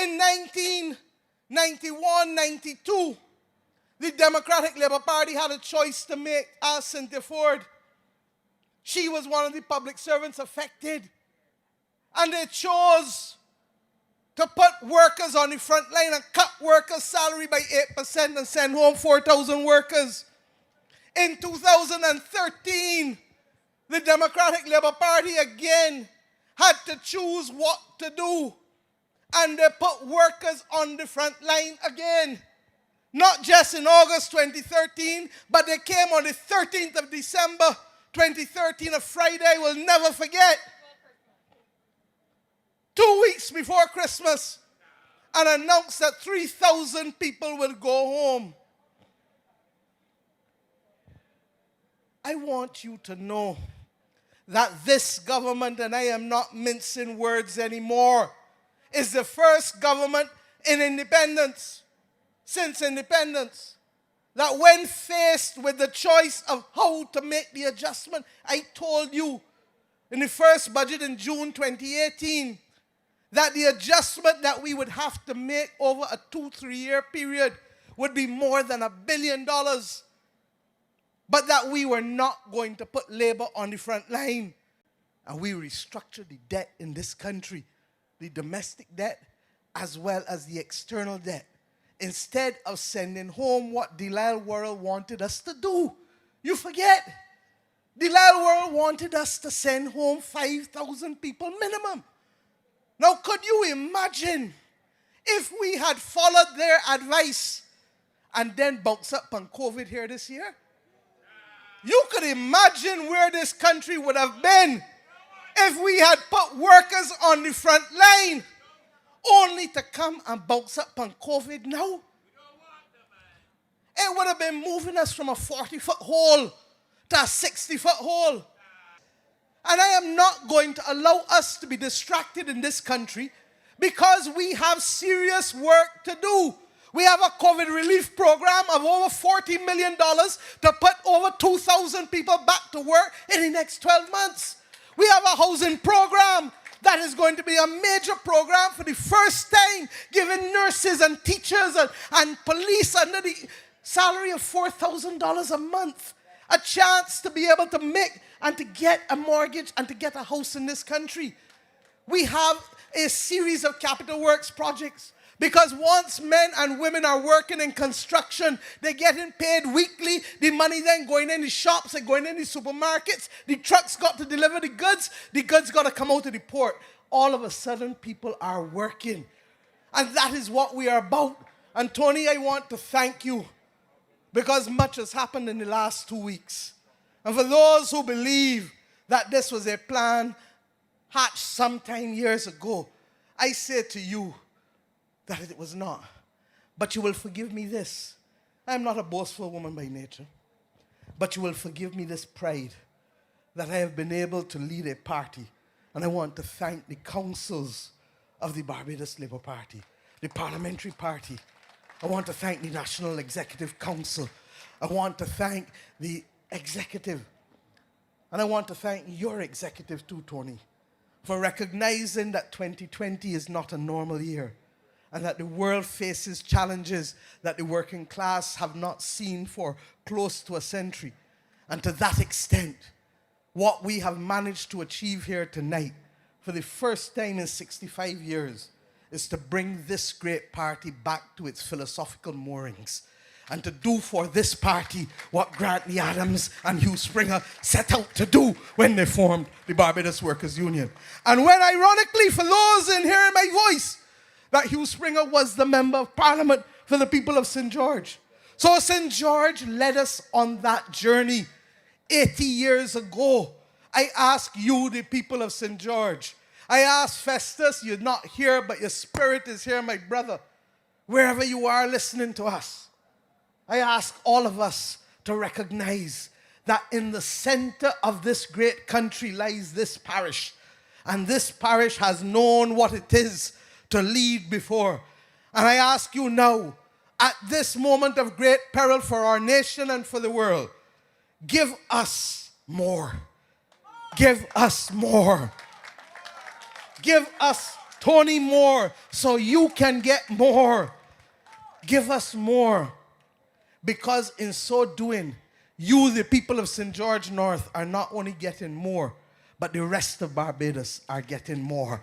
In 1991, 92, the Democratic Labour Party had a choice to make as Cynthia Ford. She was one of the public servants affected. And they chose to put workers on the front line and cut workers' salary by 8% and send home 4,000 workers. In 2013, the Democratic Labour Party again had to choose what to do. And they put workers on the front line again. Not just in August 2013, but they came on the 13th of December 2013, a Friday I will never forget. 2 weeks before Christmas, and announced that 3,000 people will go home. I want you to know that this government, and I am not mincing words anymore, is the first government in independence, since independence, that when faced with the choice of how to make the adjustment, I told you in the first budget in June 2018, that the adjustment that we would have to make over a 2-3 year period would be more than $1 billion. But that we were not going to put labor on the front line. And we restructured the debt in this country, the domestic debt as well as the external debt, instead of sending home what Delal World wanted us to do. You forget. Delal World wanted us to send home 5,000 people minimum. Now, could you imagine if we had followed their advice and then bounced up on COVID here this year? You could imagine where this country would have been if we had put workers on the front line only to come and bounce up on COVID now. It would have been moving us from a 40-foot hole to a 60-foot hole. And I am not going to allow us to be distracted in this country because we have serious work to do. We have a COVID relief program of over $40 million to put over 2,000 people back to work in the next 12 months. We have a housing program that is going to be a major program for the first time, giving nurses and teachers and police under the salary of $4,000 a month a chance to be able to make and to get a mortgage and to get a house in this country. We have a series of capital works projects because once men and women are working in construction, they're getting paid weekly. The money then going in the shops and going in the supermarkets. The trucks got to deliver the goods. The goods got to come out of the port. All of a sudden, people are working. And that is what we are about. And Toni, I want to thank you because much has happened in the last 2 weeks. And for those who believe that this was a plan hatched sometime years ago, I say to you that it was not. But you will forgive me this. I am not a boastful woman by nature. But you will forgive me this pride that I have been able to lead a party. And I want to thank the councils of the Barbados Labour Party, the Parliamentary Party. I want to thank the National Executive Council. I want to thank the executive. And I want to thank your executive too, Toni, for recognizing that 2020 is not a normal year and that the world faces challenges that the working class have not seen for close to a century. And to that extent, what we have managed to achieve here tonight, for the first time in 65 years, is to bring this great party back to its philosophical moorings and to do for this party what Grant Lee Adams and Hugh Springer set out to do when they formed the Barbados Workers' Union. And when, ironically, for those in hearing my voice, that Hugh Springer was the Member of Parliament for the people of St. George. So St. George led us on that journey 80 years ago. I ask you, the people of St. George, I ask Festus, you're not here, but your spirit is here, my brother, wherever you are listening to us. I ask all of us to recognize that in the center of this great country lies this parish. And this parish has known what it is to lead before. And I ask you now, at this moment of great peril for our nation and for the world, give us more. Give us more. Give us Toni Moore, so you can get more. Give us more. Because in so doing, you, the people of St. George North, are not only getting more, but the rest of Barbados are getting more.